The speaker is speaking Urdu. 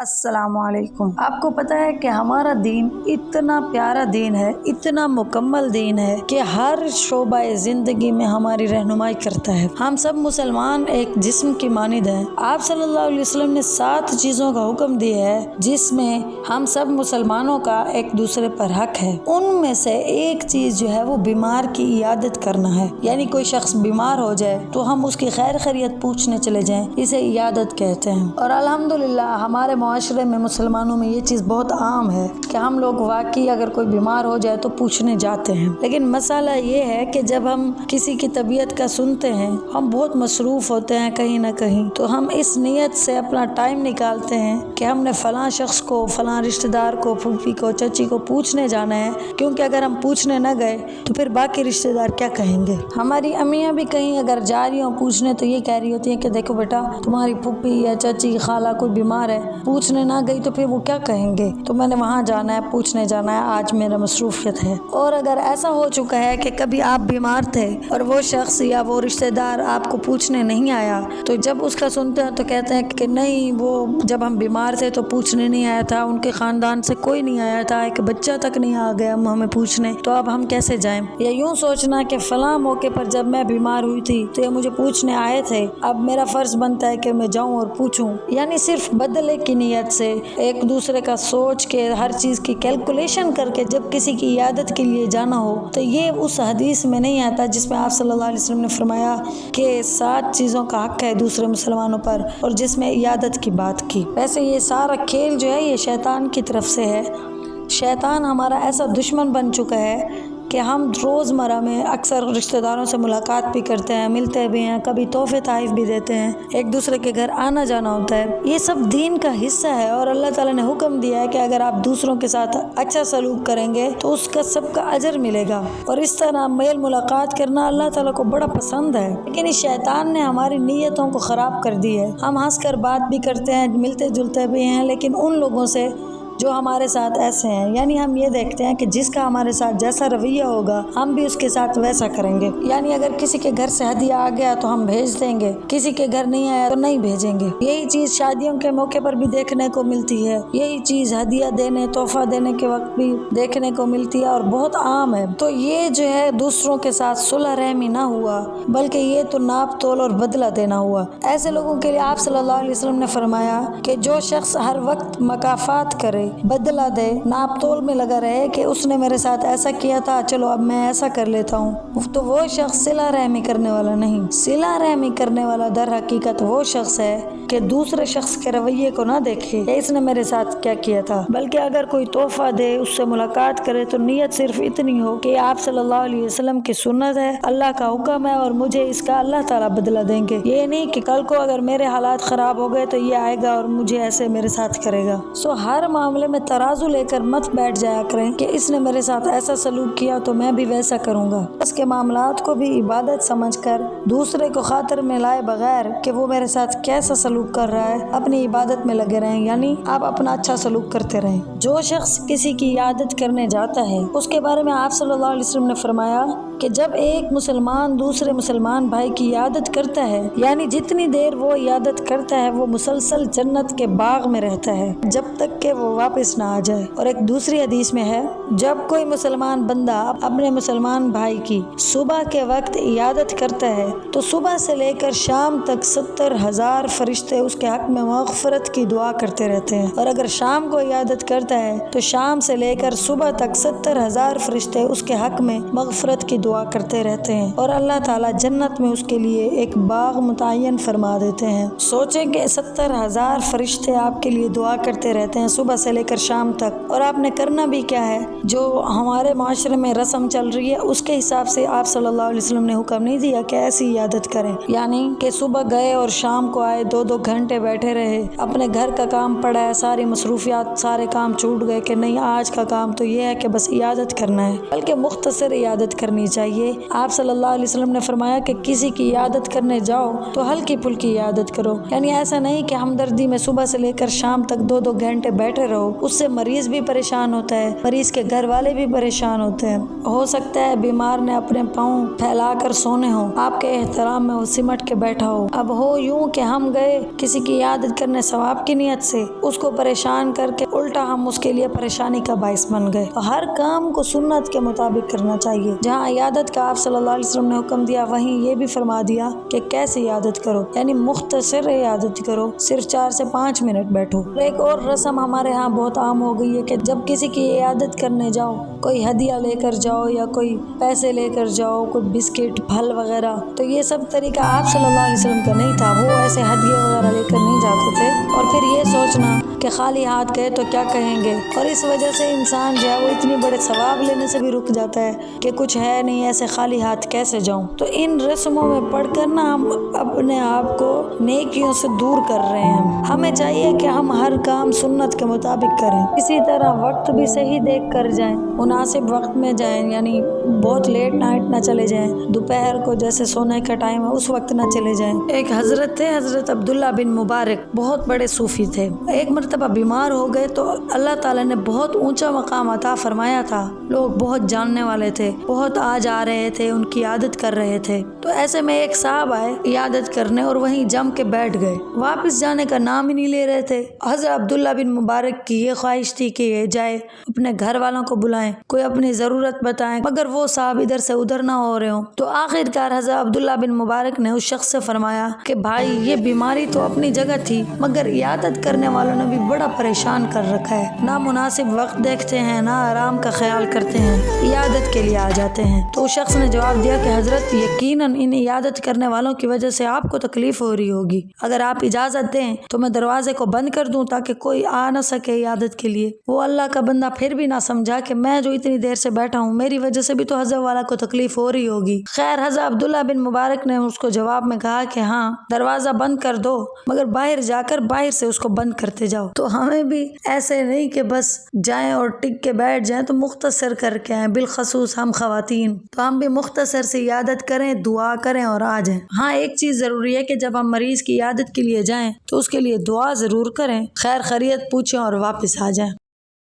السلام علیکم۔ آپ کو پتہ ہے کہ ہمارا دین اتنا پیارا دین ہے، اتنا مکمل دین ہے کہ ہر شعبہ زندگی میں ہماری رہنمائی کرتا ہے۔ ہم سب مسلمان ایک جسم کی مانند ہیں۔ آپ صلی اللہ علیہ وسلم نے 7 چیزوں کا حکم دیا ہے جس میں ہم سب مسلمانوں کا ایک دوسرے پر حق ہے۔ ان میں سے ایک چیز جو ہے وہ بیمار کی عیادت کرنا ہے، یعنی کوئی شخص بیمار ہو جائے تو ہم اس کی خیر خیریت پوچھنے چلے جائیں، اسے عیادت کہتے ہیں۔ اور الحمدللہ ہمارے معاشرے میں مسلمانوں میں یہ چیز بہت عام ہے کہ ہم لوگ واقعی اگر کوئی بیمار ہو جائے تو پوچھنے جاتے ہیں۔ لیکن مسئلہ یہ ہے کہ جب ہم کسی کی طبیعت کا سنتے ہیں، ہم بہت مصروف ہوتے ہیں کہیں نہ کہیں، تو ہم اس نیت سے اپنا ٹائم نکالتے ہیں کہ ہم نے فلاں شخص کو، فلاں رشتہ دار کو، پھوپھی کو، چچی کو پوچھنے جانا ہے، کیونکہ اگر ہم پوچھنے نہ گئے تو پھر باقی رشتہ دار کیا کہیں گے۔ ہماری امیاں بھی کہیں اگر جا رہی ہوں پوچھنے تو یہ کہہ رہی ہوتی ہیں کہ دیکھو بیٹا تمہاری پھوپھی یا چچی خالہ کوئی بیمار ہے، پوچھنے نہ گئی تو پھر وہ کیا کہیں گے، تو میں نے وہاں جانا ہے، پوچھنے جانا ہے، آج میرا مصروفیت ہے۔ اور اگر ایسا ہو چکا ہے کہ کبھی آپ بیمار تھے اور وہ شخص یا وہ رشتہ دار آپ کو پوچھنے نہیں آیا، تو جب اس کا سنتے ہیں تو کہتے ہیں کہ نہیں وہ جب ہم بیمار تھے تو پوچھنے نہیں آیا تھا، ان کے خاندان سے کوئی نہیں آیا تھا، ایک بچہ تک نہیں آ گیا ہمیں پوچھنے، تو اب ہم کیسے جائیں۔ یا یوں سوچنا کہ فلاں موقع پر جب میں بیمار ہوئی تھی تو یہ مجھے پوچھنے آئے تھے، اب میرا فرض بنتا ہے کہ میں جاؤں اور پوچھوں۔ یعنی صرف بدلے کی نیت سے ایک دوسرے کا سوچ کے ہر چیز کی کیلکولیشن کر کے جب کسی کی عیادت کے لیے جانا ہو تو یہ اس حدیث میں نہیں آتا جس میں آپ صلی اللہ علیہ وسلم نے فرمایا کہ 7 چیزوں کا حق ہے دوسرے مسلمانوں پر، اور جس میں عیادت کی بات کی۔ ویسے یہ سارا کھیل جو ہے یہ شیطان کی طرف سے ہے۔ شیطان ہمارا ایسا دشمن بن چکا ہے کہ ہم روزمرہ میں اکثر رشتہ داروں سے ملاقات بھی کرتے ہیں، ملتے بھی ہیں، کبھی تحفے تحائف بھی دیتے ہیں، ایک دوسرے کے گھر آنا جانا ہوتا ہے۔ یہ سب دین کا حصہ ہے اور اللہ تعالیٰ نے حکم دیا ہے کہ اگر آپ دوسروں کے ساتھ اچھا سلوک کریں گے تو اس کا سب کا اجر ملے گا، اور اس طرح میل ملاقات کرنا اللہ تعالیٰ کو بڑا پسند ہے۔ لیکن اس شیطان نے ہماری نیتوں کو خراب کر دی ہے۔ ہم ہنس کر بات بھی کرتے ہیں، ملتے جلتے بھی ہیں، لیکن ان لوگوں سے جو ہمارے ساتھ ایسے ہیں، یعنی ہم یہ دیکھتے ہیں کہ جس کا ہمارے ساتھ جیسا رویہ ہوگا ہم بھی اس کے ساتھ ویسا کریں گے۔ یعنی اگر کسی کے گھر سے ہدیہ آ گیا تو ہم بھیج دیں گے، کسی کے گھر نہیں آیا تو نہیں بھیجیں گے۔ یہی چیز شادیوں کے موقع پر بھی دیکھنے کو ملتی ہے، یہی چیز ہدیہ دینے، تحفہ دینے کے وقت بھی دیکھنے کو ملتی ہے اور بہت عام ہے۔ تو یہ جو ہے دوسروں کے ساتھ صلح رحمی نہ ہوا، بلکہ یہ تو ناپ تول اور بدلہ دینا ہوا۔ ایسے لوگوں کے لیے آپ صلی اللہ علیہ وسلم نے فرمایا کہ جو شخص ہر وقت مکافات کرے، بدلہ دے، ناپ تول میں لگا رہے کہ اس نے میرے ساتھ ایسا کیا تھا، چلو اب میں ایسا کر لیتا ہوں، تو وہ شخص صلہ رحمی کرنے والا نہیں۔ صلہ رحمی کرنے والا در حقیقت وہ شخص ہے کہ دوسرے شخص کے رویے کو نہ دیکھے کہ اس نے میرے ساتھ کیا کیا تھا، بلکہ اگر کوئی تحفہ دے، اس سے ملاقات کرے تو نیت صرف اتنی ہو کہ آپ صلی اللہ علیہ وسلم کی سنت ہے، اللہ کا حکم ہے اور مجھے اس کا اللہ تعالیٰ بدلہ دیں گے۔ یہ نہیں کہ کل کو اگر میرے حالات خراب ہو گئے تو یہ آئے گا اور مجھے ایسے میرے ساتھ کرے گا۔ ہر معاملے میں ترازو لے کر مت بیٹھ جایا کریں کہ اس نے میرے ساتھ ایسا سلوک کیا تو میں بھی ویسا کروں گا۔ اس کے معاملات کو بھی عبادت سمجھ کر دوسرے کو خاطر میں لائے بغیر کہ وہ میرے ساتھ کیسا سلوک کر رہا ہے اپنی عبادت میں لگے رہیں، یعنی آپ اپنا اچھا سلوک کرتے رہیں۔ جو شخص کسی کی عیادت کرنے جاتا ہے اس کے بارے میں آپ صلی اللہ علیہ وسلم نے فرمایا کہ جب ایک مسلمان دوسرے مسلمان بھائی کی عیادت کرتا ہے، یعنی جتنی دیر وہ عیادت کرتا ہے وہ مسلسل جنت کے باغ میں رہتا ہے جب تک کہ وہ واپس نہ آ جائے۔ اور ایک دوسری حدیث میں ہے جب کوئی مسلمان بندہ اپنے مسلمان بھائی کی صبح کے وقت عیادت کرتا ہے تو صبح سے لے کر شام تک 70,000 فرشتے اس کے حق میں مغفرت کی دعا کرتے رہتے ہیں، اور اگر شام کو عیادت کرتا ہے تو شام سے لے کر صبح تک 70,000 فرشتے اس کے حق میں مغفرت کی دعا کرتے رہتے ہیں، اور اللہ تعالیٰ جنت میں اس کے لیے ایک باغ متعین فرما دیتے ہیں۔ سوچیں کہ 70,000 فرشتے آپ کے لیے دعا کرتے رہتے ہیں صبح سے لے کر شام تک، اور آپ نے کرنا بھی کیا ہے؟ جو ہمارے معاشرے میں رسم چل رہی ہے اس کے حساب سے آپ صلی اللہ علیہ وسلم نے حکم نہیں دیا کہ ایسی عیادت کریں، یعنی کہ صبح گئے اور شام کو آئے، 2 گھنٹے بیٹھے رہے، اپنے گھر کا کام پڑا ہے، ساری مصروفیات، سارے کام چھوٹ گئے کہ نہیں آج کا کام تو یہ ہے کہ بس عیادت کرنا ہے، بلکہ مختصر عیادت کرنی چاہیے۔ آپ صلی اللہ علیہ وسلم نے فرمایا کہ کسی کی عیادت کرنے جاؤ تو ہلکی پھلکی عیادت کرو، یعنی ایسا نہیں کہ ہمدردی میں صبح سے لے کر شام تک 2 گھنٹے بیٹھے رہو رہو، اس سے مریض بھی پریشان ہوتا ہے، مریض کے گھر والے بھی پریشان ہوتے ہیں۔ ہو سکتا ہے بیمار نے اپنے پاؤں پھیلا کر سونے ہوں، آپ کے احترام میں وہ سمٹ کے بیٹھا ہو۔ اب ہو یوں کہ ہم گئے کسی کی عیادت کرنے ثواب کی نیت سے، اس کو پریشان کر کے الٹا ہم اس کے لیے پریشانی کا باعث بن گئے۔ تو ہر کام کو سنت کے مطابق کرنا چاہیے۔ جہاں عیادت کا آپ صلی اللہ علیہ وسلم نے حکم دیا، وہیں یہ بھی فرما دیا کہ کیسے عیادت کرو، یعنی مختصر عیادت کرو، صرف 4 سے 5 منٹ بیٹھو۔ ایک اور رسم ہمارے ہاں بہت عام ہو گئی ہے کہ جب کسی کی عیادت کرنے جاؤ، کوئی ہدیہ لے کر جاؤ یا کوئی پیسے لے کر جاؤ، کوئی بسکٹ پھل وغیرہ، تو یہ سب طریقہ آپ صلی اللہ علیہ وسلم کا نہیں تھا۔ وہ ایسے ہدیے وغیرہ لے کر نہیں جاتے تھے، اور پھر یہ سوچنا کہ خالی ہاتھ گئے تو کیا کہیں گے، اور اس وجہ سے انسان جو ہے وہ اتنی بڑے ثواب لینے سے بھی رک جاتا ہے کہ کچھ ہے نہیں، ایسے خالی ہاتھ کیسے جاؤں۔ تو ان رسموں میں پڑھ کر نا ہم اپنے آپ کو نیکیوں سے دور کر رہے ہیں۔ ہمیں چاہیے کہ ہم ہر کام سنت کے مطابق کریں، اسی طرح وقت بھی صحیح دیکھ کر جائیں، مناسب وقت میں جائیں، یعنی بہت لیٹ نائٹ نہ چلے جائیں، دوپہر کو جیسے سونے کا ٹائم ہے اس وقت نہ چلے جائیں۔ ایک حضرت تھے، حضرت عبداللہ بن مبارک، بہت بڑے صوفی تھے۔ ایک مرتبہ بیمار ہو گئے تو اللہ تعالیٰ نے بہت اونچا مقام عطا فرمایا تھا، لوگ بہت جاننے والے تھے، بہت آ جا رہے تھے، ان کی عادت کر رہے تھے۔ تو ایسے میں ایک صاحب آئے عیادت کرنے اور وہیں جم کے بیٹھ گئے، واپس جانے کا نام ہی نہیں لے رہے تھے۔ حضرت عبداللہ بن مبارک کی یہ خواہش تھی کہ یہ جائے، اپنے گھر والوں کو بلائیں، کوئی اپنی ضرورت بتائیں، مگر وہ صاحب ادھر سے ادھر نہ ہو رہے ہوں۔ تو آخر کار حضرت عبداللہ بن مبارک نے اس شخص سے فرمایا کہ بھائی، یہ بیماری تو اپنی جگہ تھی، مگر عیادت کرنے والوں نے بھی بڑا پریشان کر رکھا ہے، نہ مناسب وقت دیکھتے ہیں، نہ آرام کا خیال کرتے ہیں، عیادت کے لیے آ جاتے ہیں۔ تو اس شخص نے جواب دیا کہ حضرت، یقیناً ان عیادت کرنے والوں کی وجہ سے آپ کو تکلیف ہو رہی ہوگی، اگر آپ اجازت دیں تو میں دروازے کو بند کر دوں تاکہ کوئی آ نہ سکے عیادت کے لیے۔ وہ اللہ کا بندہ پھر بھی نہ سمجھا کہ میں جو اتنی دیر سے بیٹھا ہوں، میری وجہ سے بھی تو حضرت والا کو تکلیف ہو رہی ہوگی۔ خیر، حضرت عبداللہ بن مبارک نے اس کو جواب میں کہا کہ ہاں، دروازہ بند کر دو، مگر باہر جا کر باہر سے اس کو بند کرتے جاؤ۔ تو ہمیں بھی ایسے نہیں کہ بس جائیں اور ٹک کے بیٹھ جائیں، تو مختصر کر کے آئیں، بالخصوص ہم خواتین، تو ہم بھی مختصر سے عیادت کریں، دعا کریں اور آ جائیں۔ ہاں، ایک چیز ضروری ہے کہ جب ہم مریض کی عیادت کے لیے جائیں تو اس کے لیے دعا ضرور کریں، خیر خیریت پوچھیں اور واپس آ جائیں۔